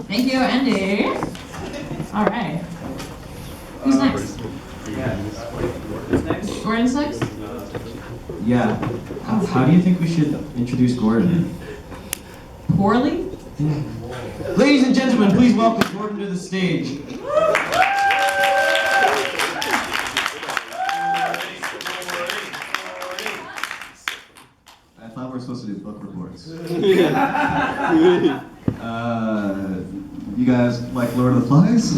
Thank you, Andy. All right. Who's next? Gordon's next? Yeah. How do you think we should introduce Gordon? Poorly? Ladies and gentlemen, please welcome Gordon to the stage. I thought we were supposed to do book reports. You guys like Lord of the Flies?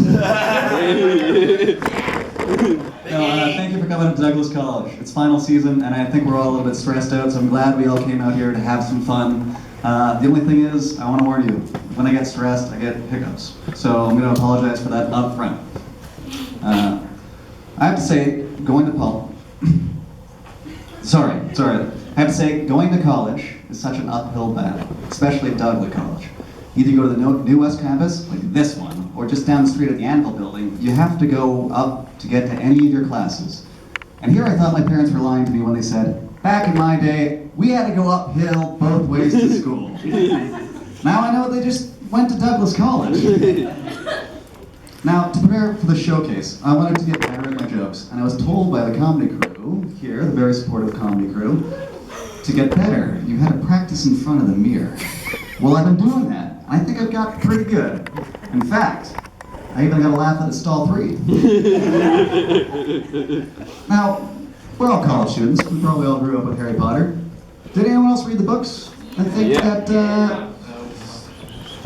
Thank you for coming up to Douglas College. It's final season, and I think we're all a little bit stressed out, so I'm glad we all came out here to have some fun. The only thing is, I want to warn you, when I get stressed, I get hiccups. So I'm going to apologize for that up front. I have to say, going to going to college is such an uphill battle, especially at Douglas College. Either you go to the New West Campus, like this one, or just down the street at the Anvil building, you have to go up to get to any of your classes. And here I thought my parents were lying to me when they said, back in my day, we had to go uphill both ways to school. Now I know they just went to Douglas College. Now, to prepare for the showcase, I wanted to get better at my jokes, and I was told by the comedy crew, here, the very supportive comedy crew, to get better, you had to practice in front of the mirror. Well, I've been doing that, and I think I've got pretty good. In fact, I even got a laugh at stall 3. Now, we're all college students. We probably all grew up with Harry Potter. Did anyone else read the books? I think that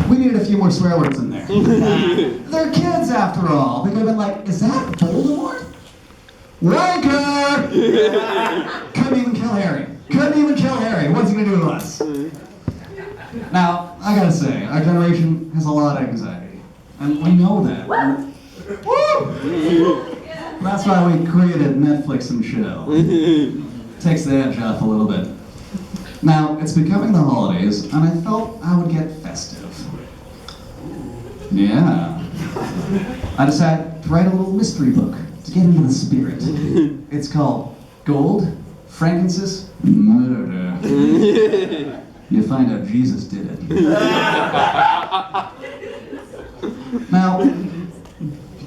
we needed a few more swear words in there. They're kids, after all. They could have been like, is that Voldemort? Riker! Couldn't even kill Harry. Couldn't even kill Harry. What's he gonna do to us? Now, I gotta say, our generation has a lot of anxiety. And we know that. Woo! That's why we created Netflix and chill. Takes the edge off a little bit. Now, it's becoming the holidays, and I felt I would get festive. Yeah. I decided to write a little mystery book to get into the spirit. It's called Gold, Frankincense, Murder. You find out Jesus did it. Now,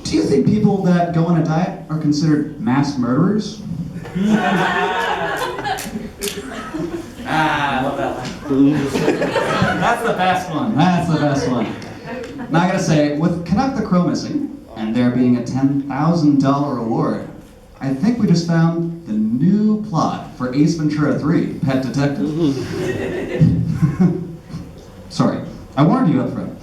do you think people that go on a diet are considered mass murderers? I love that one. That's the best one. That's the best one. Now I gotta say, with Canuck the Crow missing, and there being a $10,000 reward, I think we just found the new plot for Ace Ventura 3, Pet Detective. Sorry, I warned you up front.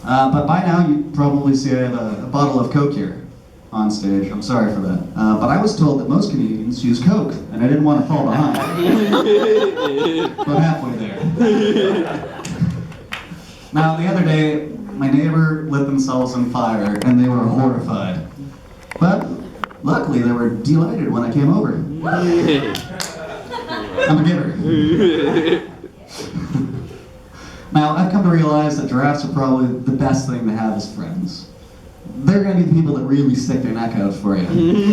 But by now you probably see I have a bottle of Coke here on stage. I'm sorry for that. But I was told that most comedians use Coke, and I didn't want to fall behind. But halfway there. Now, the other day, my neighbor lit themselves on fire, and they were horrified. But luckily, they were delighted when I came over. I'm a giver. Now, I've come to realize that giraffes are probably the best thing to have as friends. They're gonna be the people that really stick their neck out for you.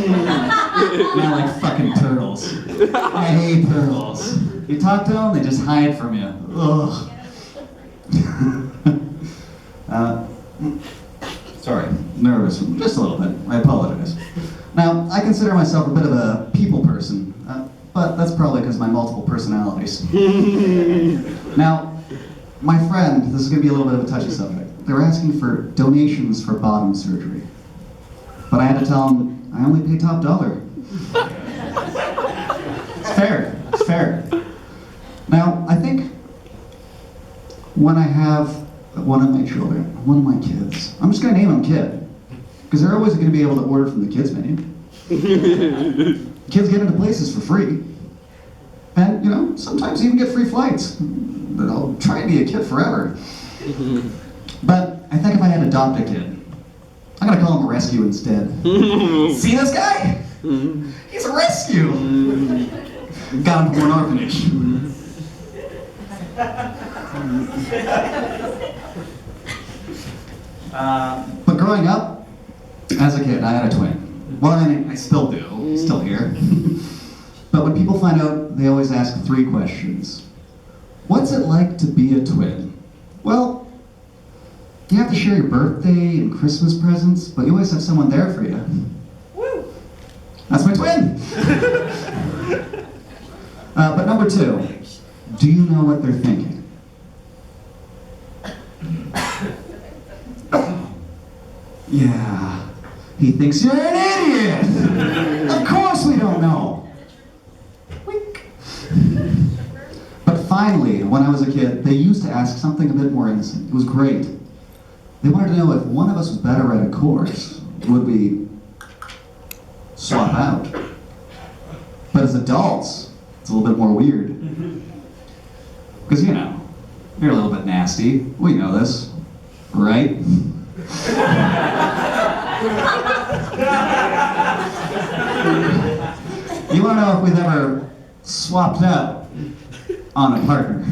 Not like fucking turtles. I hate turtles. You talk to them, they just hide from you. Ugh. Sorry, nervous, just a little bit. I apologize. Now, I consider myself a bit of a people person, but that's probably because of my multiple personalities. Now, my friend, this is going to be a little bit of a touchy subject. They were asking for donations for bottom surgery. But I had to tell them, I only pay top dollar. It's fair. It's fair. Now, I think when I have one of my children, one of my kids, I'm just going to name them Kid. Because they're always going to be able to order from the kids menu. Kids get into places for free. And, you know, sometimes you even get free flights. But I'll try and be a kid forever. But I think if I had to adopt a kid, I'm gonna call him a rescue instead. See this guy? He's a rescue! Got him from an orphanage. But growing up, as a kid, I had a twin. Well, I mean, I still do. He's still here. But when people find out, they always ask 3 questions. What's it like to be a twin? Well, You have to share your birthday and Christmas presents, but you always have someone there for you. Woo! That's my twin! But number 2, do you know what they're thinking? Yeah, he thinks you're an idiot! Of course we don't know! Wink. But finally, when I was a kid, they used to ask something a bit more innocent. It was great. They wanted to know if one of us was better at a course, would we swap out? But as adults, it's a little bit more weird. Because, you know, you're a little bit nasty. We know this, right? You want to know if we've ever swapped out on a partner?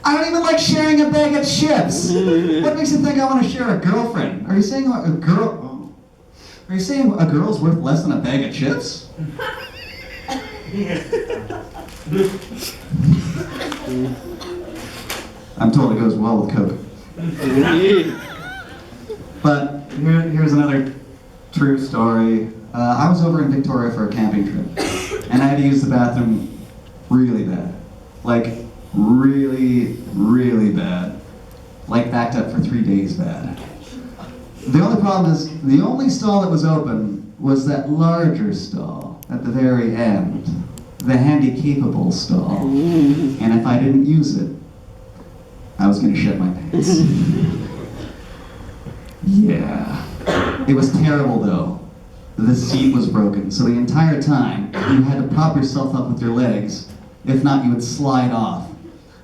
I don't even like sharing a bag of chips. What makes you think I want to share a girlfriend? Are you saying a girl? Are you saying a girl's worth less than a bag of chips? I'm told it goes well with Coke. But here's another true story. I was over in Victoria for a camping trip, and I had to use the bathroom really bad. Like, really, really bad. Like, backed up for 3 days bad. The only problem is, the only stall that was open was that larger stall at the very end. The handy-capable stall. And if I didn't use it, I was gonna shit my pants. Yeah. It was terrible though. The seat was broken, so the entire time you had to prop yourself up with your legs. If not, you would slide off.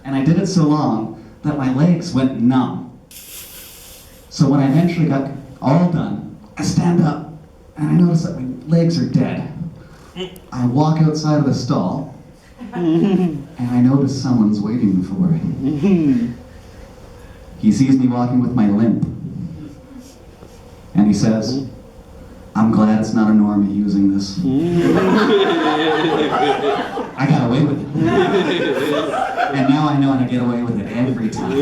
And I did it so long that my legs went numb. So when I eventually got all done, I stand up and I notice that my legs are dead. I walk outside of the stall and I notice someone's waiting for me. He sees me walking with my limp. And he says, "I'm glad it's not a normie using this." I got away with it. And now I know how to get away with it every time.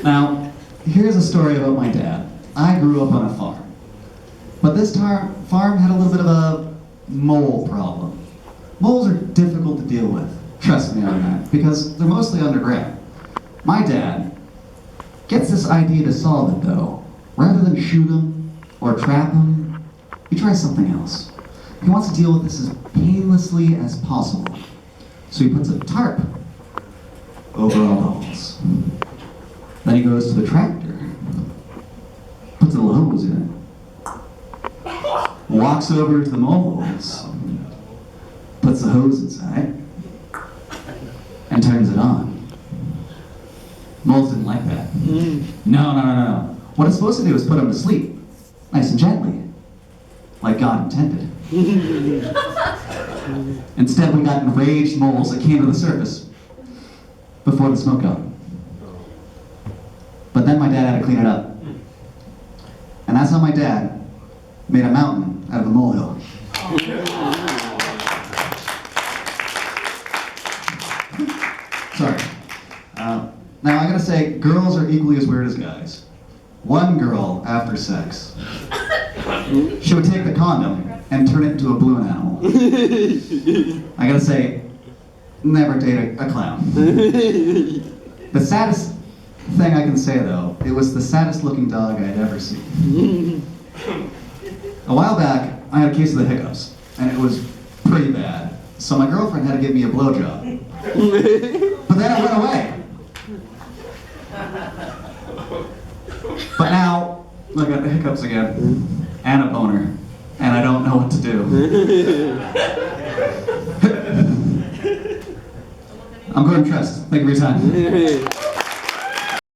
Now, here's a story about my dad. I grew up on a farm. But this farm had a little bit of a mole problem. Moles are difficult to deal with. Trust me on that, because they're mostly underground. My dad gets this idea to solve it though. Rather than shoot them or trap them, he tries something else. He wants to deal with this as painlessly as possible. So he puts a tarp over all the holes. Then he goes to the tractor, puts a little hose in it, walks over to the mole holes, puts the hose inside, and turns it on. Moles didn't like that. No. What it's supposed to do is put them to sleep, nice and gently, like God intended. Instead, we got enraged moles that came to the surface before the smoke got. But then my dad had to clean it up. And that's how my dad made a mountain out of a molehill. Sorry. Now I gotta say, girls are equally as weird as guys. One girl, after sex, she would take the condom and turn it into a balloon animal. I gotta say, never date a clown. The saddest thing I can say though, it was the saddest looking dog I'd ever seen. A while back, I had a case of the hiccups, and it was pretty bad. So my girlfriend had to give me a blowjob. But then it went away. But now, look at the hiccups again, and a boner, and I don't know what to do. I'm Gordon Trust. Thank you for your time.